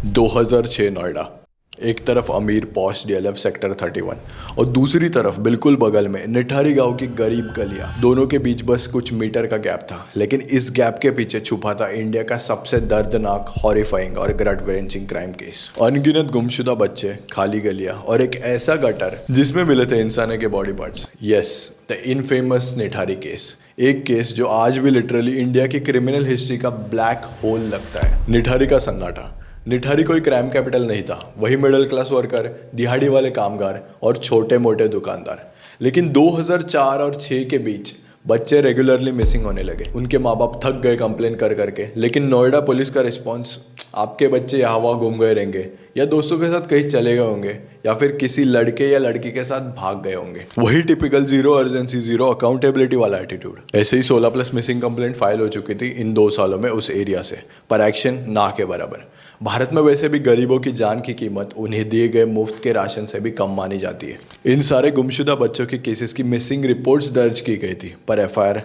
2006 नोएडा। एक तरफ अमीर पॉश डीएलएफ सेक्टर 31 और दूसरी तरफ बिल्कुल बगल में निठारी गांव की गरीब गलियां। दोनों के बीच बस कुछ मीटर का गैप था, लेकिन इस गैप के पीछे छुपा था इंडिया का सबसे दर्दनाक, हॉरिफाइंग और गट रेंचिंग क्राइम केस। अनगिनत गुमशुदा बच्चे, खाली गलियां और एक ऐसा गटर जिसमें मिले थे इंसानों के body parts. Yes, the infamous Nithari case. एक केस जो आज भी लिटरली इंडिया की क्रिमिनल हिस्ट्री का ब्लैक होल लगता है। निठारी का सन्नाटा। निठारी कोई क्राइम कैपिटल नहीं था, वही मिडिल क्लास वर्कर, दिहाड़ी वाले कामगार और छोटे मोटे दुकानदार। लेकिन 2004 और 6 के बीच बच्चे रेगुलरली मिसिंग होने लगे। उनके माँ बाप थक गए कंप्लेन कर करके, लेकिन नोएडा पुलिस का रिस्पॉन्स, आपके बच्चे यहाँ वहाँ घूम गए रहेंगे, या दोस्तों के साथ कहीं चले गए होंगे, या फिर किसी लड़के या लड़की के साथ भाग गए होंगे। वही typical zero urgency, zero accountability वाला एटीट्यूड। ऐसे ही 16+ मिसिंग कंप्लेंट फाइल हो चुकी थी इन 2 सालों में उस एरिया से, पर एक्शन ना के बराबर। भारत में वैसे भी गरीबों की जान की कीमत उन्हें दिए गए मुफ्त के राशन से भी कम मानी जाती है। इन सारे गुमशुदा बच्चों के केसेस की मिसिंग रिपोर्ट्स दर्ज की गई थी, पर एफआईआर।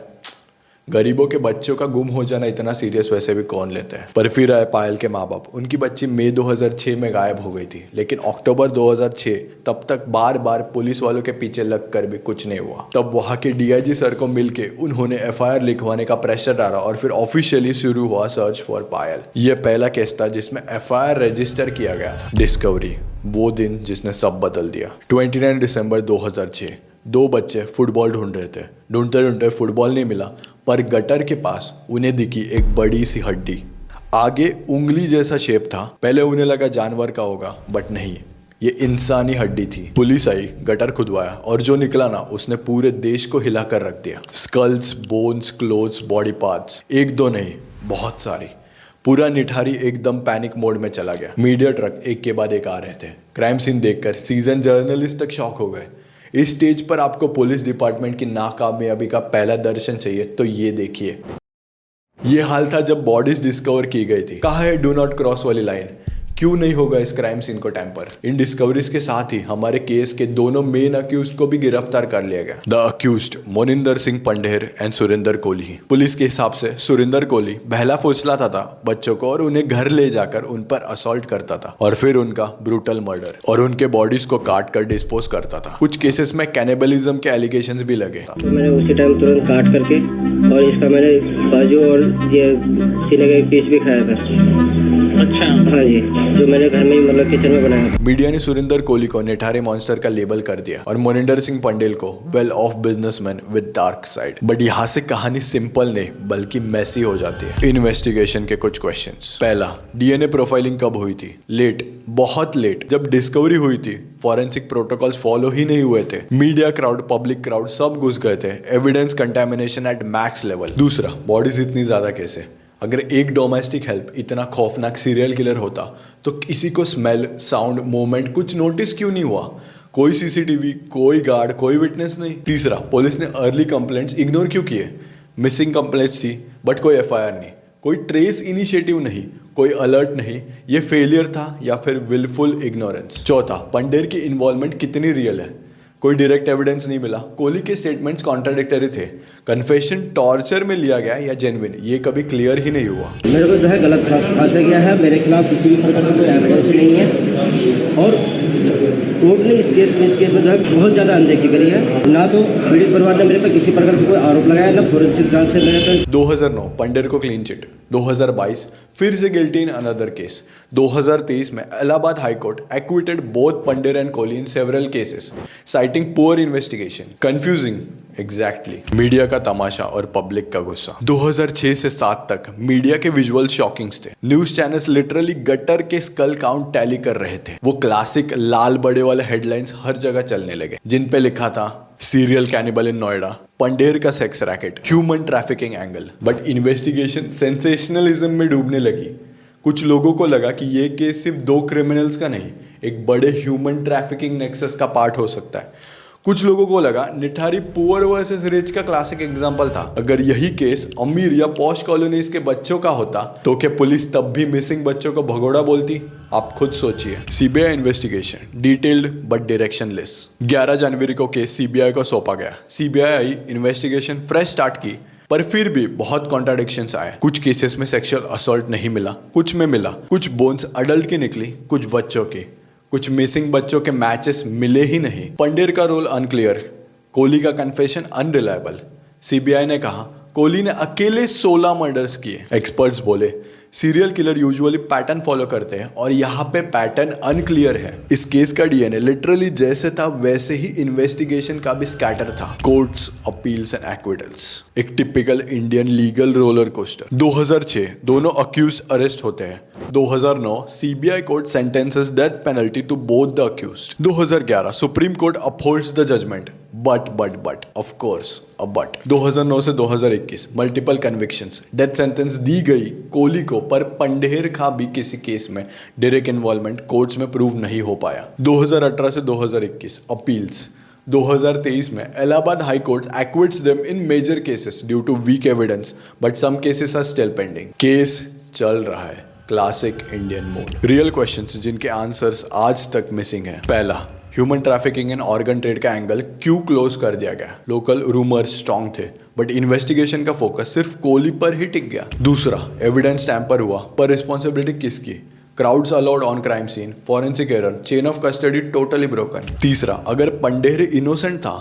गरीबों के बच्चों का गुम हो जाना इतना सीरियस वैसे भी कौन लेता है। पर फिर आए पायल के माँ बाप। उनकी बच्ची मई 2006 में गायब हो गई थी, लेकिन अक्टूबर 2006 तब तक बार बार पुलिस वालों के पीछे लग कर भी कुछ नहीं हुआ। तब वहाँ के डीआईजी सर को मिलके उन्होंने एफआईआर लिखवाने का प्रेशर डाला और फिर ऑफिशियली शुरू हुआ सर्च फॉर पायल। यह पहला केस था जिसमें एफआईआर रजिस्टर किया गया था। डिस्कवरी, वो दिन जिसने सब बदल दिया। 29 दिसंबर 2006 2 बच्चे फुटबॉल ढूंढ रहे थे। ढूंढते ढूंढते फुटबॉल नहीं मिला, पर गटर के पास उन्हें दिखी एक बड़ी सी हड्डी। आगे उंगली जैसा शेप था। पहले उन्हें लगा जानवर का होगा, बट नहीं, ये इंसानी हड्डी थी। पुलिस आई, गटर खुदवाया और जो निकला ना, उसने पूरे देश को हिला कर रख दिया। Skulls, bones, clothes, body parts, 1-2 नहीं, बहुत सारी। पूरा निठारी एकदम पैनिक मोड में चला गया। मीडिया ट्रक एक के बाद एक आ रहे थे। क्राइम सीन देखकर सीजन जर्नलिस्ट तक शॉक हो गए। इस स्टेज पर आपको पुलिस डिपार्टमेंट की नाकामयाबी का पहला दर्शन चाहिए तो ये देखिए। ये हाल था जब बॉडीज डिस्कवर की गई थी। कहाँ है डू नॉट क्रॉस वाली लाइन? क्यों नहीं होगा इस क्राइम सीन को टैंपर? इन डिस्कवरीज के साथ ही हमारे केस के दोनों मेन अक्यूज्ड को भी गिरफ्तार कर लिया गया। The accused Moninder Singh Pander and Surender Kohli. Police के हिसाब से सुरेंदर कोहली बहला फुसलाता था बच्चों को और उन्हें घर ले जाकर उन पर असॉल्ट करता था और फिर उनका ब्रूटल मर्डर और उनके बॉडीज को काट कर डिस्पोज करता था। कुछ केसेस में कैनिबलिज्म के एलिगेशंस भी लगे। तो मैंने उसी टाइम तुरंत काट करके और इसका मैंने बाजू और ये सीने का एक पीस भी खाया था। अच्छा, हाँ जी, जो मैंने घर में ही मतलब किचन में बनाया था। मीडिया ने सुरेंदर कोहली को निठारे मॉन्स्टर का लेबल कर दिया और मोनिंदर सिंह पंडेल को well of businessman with dark side. But यहाँ से कहानी सिंपल नहीं बल्कि मैसी हो जाती है। इन्वेस्टिगेशन के कुछ क्वेश्चंस। पहला, डीएनए प्रोफाइलिंग कब हुई थी? लेट, बहुत लेट। जब डिस्कवरी हुई थी फॉरेंसिक प्रोटोकॉल्स फॉलो ही नहीं हुए थे। मीडिया क्राउड, पब्लिक क्राउड सब घुस गए थे। Evidence contamination at max level. दूसरा, बॉडीज इतनी ज्यादा कैसे? अगर एक डोमेस्टिक हेल्प इतना खौफनाक सीरियल किलर होता तो किसी को स्मेल, साउंड, मूवमेंट कुछ नोटिस क्यों नहीं हुआ? कोई सीसीटीवी, कोई गार्ड, कोई विटनेस नहीं। तीसरा, पुलिस ने अर्ली कंप्लेंट्स इग्नोर क्यों किए? मिसिंग कंप्लेंट्स थी बट कोई एफआईआर नहीं, कोई ट्रेस इनिशिएटिव नहीं, कोई अलर्ट नहीं। ये फेलियर था या फिर विलफुल इग्नोरेंस। चौथा, पंडेर की इन्वॉल्वमेंट कितनी रियल है? कोई डायरेक्ट एविडेंस नहीं मिला। कोहली के स्टेटमेंट्स कॉन्ट्राडिक्टरी थे। कन्फेशन टॉर्चर में लिया गया या जेन्युइन, ये कभी क्लियर ही नहीं हुआ। मेरे को जो है गलत फांसा गया है। मेरे खिलाफ किसी भी प्रकार का कोई एविडेंस नहीं है और टोटली इस केस में जो है बहुत ज़्यादा अनदेखी करी है। ना तो पीड़ित परिवार ने मेरे पर किसी प्रकार का कोई आरोप लगाया, ना फोरेंसिक जांच से मेरे पर। 2009 पंडेर को क्लीन चिट। 2022 फिर से गिल्टी इन अनदर केस। 2023 में Allahabad high court acquitted both Pander and Kohli in several cases citing poor investigation. Confusing, exactly. Media का तमाशा और पब्लिक का गुस्सा। 2006 से 7 तक मीडिया के विजुअल शॉकिंग्स थे। न्यूज चैनल्स लिटरली गटर के स्कल काउंट टैली कर रहे थे। वो क्लासिक लाल बड़े वाले हेडलाइंस हर जगह चलने लगे जिन पे लिखा था सीरियल कैनिबल इन नोएडा, पंडेर का sex racket, human trafficking angle. But investigation sensationalism में डूबने लगी। कुछ लोगों को लगा कि ये केस सिर्फ 2 क्रिमिनल्स का नहीं, एक बड़े ह्यूमन ट्रैफिकिंग नेक्सस का पार्ट हो सकता है। कुछ लोगों को लगा निठारी पुअर वर्सेस रिच का क्लासिक एग्जांपल था। अगर यही केस अमीर या पॉश कॉलोनीज के बच्चों का होता तो क्या पुलिस तब भी मिसिंग बच्चों को भगोड़ा बोलती? आप खुद सोचिए। CBI investigation detailed but directionless. 11 जनवरी को केस सीबीआई को सौंपा गया। सीबीआई इन्वेस्टिगेशन फ्रेश स्टार्ट की पर फिर भी बहुत कॉन्ट्राडिक्शंस आए। कुछ केसेस में सेक्सुअल असॉल्ट नहीं मिला, कुछ में मिला, कुछ बोन्स अडल्ट की निकली, कुछ बच्चों की, कुछ मिसिंग बच्चों के मैचेस मिले ही नहीं। पंडेर का रोल अनक्लियर, कोहली का कन्फेशन अनरिलायबल। सीबीआई ने कहा कोहली ने अकेले 16 मर्डर्स किए। एक्सपर्ट्स बोले serial killer usually pattern follow करते हैं और यहाँ पे पैटर्न अनक्लियर है। इस केस का डीएनए लिटरली जैसे था वैसे ही इन्वेस्टिगेशन का भी स्कैटर था। कोर्ट्स, अपील्स एंड एक्विटल्स, एक typical Indian legal roller coaster. 2006 दोनों अक्यूज अरेस्ट होते हैं। 2009 CBI court sentences death penalty to both the accused. 2011 supreme court upholds the judgment, but of course a but. 2009 से 2021 multiple convictions, death sentence दी गई कोहली को, पर पंडेर का भी किसी केस में डायरेक्ट इन्वॉल्वमेंट कोर्ट्स में प्रूव नहीं हो पाया। 2018 से 2021 अपील्स। 2023 में Allahabad high court acquits them in major cases due to weak evidence, but some cases are still pending. Case चल रहा है, classic Indian mood. Real questions जिनके आंसर्स आज तक मिसिंग है। पहला, human trafficking and organ trade का एंगल क्यों क्लोज कर दिया गया? लोकल रूमर्स स्ट्रांग थे, बट इन्वेस्टिगेशन का फोकस सिर्फ कोहली पर ही टिक गया। दूसरा, एविडेंस टैंपर हुआ, पर रिस्पॉन्सिबिलिटी किसकी? Crowds allowed on crime scene, forensic error, chain of custody totally broken. तीसरा, अगर पंडेर इनोसेंट था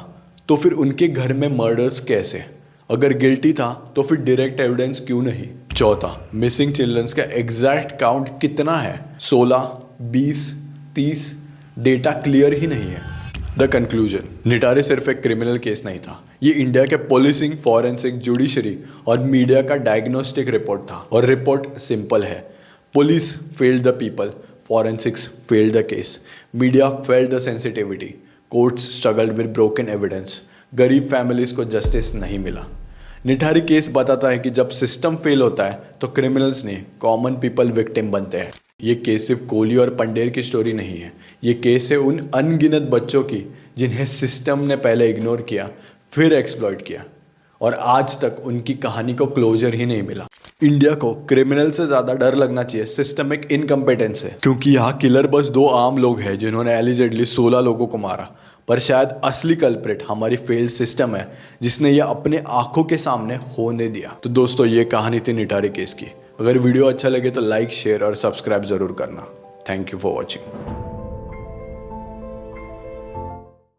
तो फिर उनके घर में मर्डर्स कैसे? अगर गिल्टी था तो फिर डायरेक्ट एविडेंस क्यों नहीं? चौथा, मिसिंग चिल्ड्रंस का एग्जैक्ट काउंट कितना है? 16, 20, 30? डेटा क्लियर ही नहीं है। द कंक्लूजन, निटारे सिर्फ एक क्रिमिनल केस नहीं था, ये इंडिया के पुलिसिंग, फॉरेंसिक, जुडिशरी और मीडिया का डायग्नोस्टिक रिपोर्ट था। और रिपोर्ट सिंपल है, police failed the people, forensics failed the case, media failed the sensitivity, courts struggled with broken evidence, गरीब फैमिलीज को जस्टिस नहीं मिला। निठारी केस बताता है कि जब सिस्टम फेल होता है तो क्रिमिनल्स नहीं, कॉमन पीपल विक्टिम बनते हैं। ये केस सिर्फ कोहली और पंडेर की स्टोरी नहीं है, ये केस है उन अनगिनत बच्चों की जिन्हें सिस्टम ने पहले इग्नोर किया, फिर एक्सप्लॉइट किया, और आज तक उनकी कहानी को क्लोजर ही नहीं मिला। इंडिया को क्रिमिनल से ज़्यादा डर लगना चाहिए सिस्टमिक इनकम्पिटेंस से, क्योंकि यहाँ किलर बस 2 आम लोग हैं जिन्होंने एलिजेडली 16 लोगों को मारा, पर शायद असली कल्प्रिट हमारी फेल्ड सिस्टम है जिसने यह अपने आंखों के सामने होने दिया। तो दोस्तों, ये कहानी थी निटारी केस की। अगर वीडियो अच्छा लगे तो लाइक, शेयर और सब्सक्राइब जरूर करना। Thank you for watching.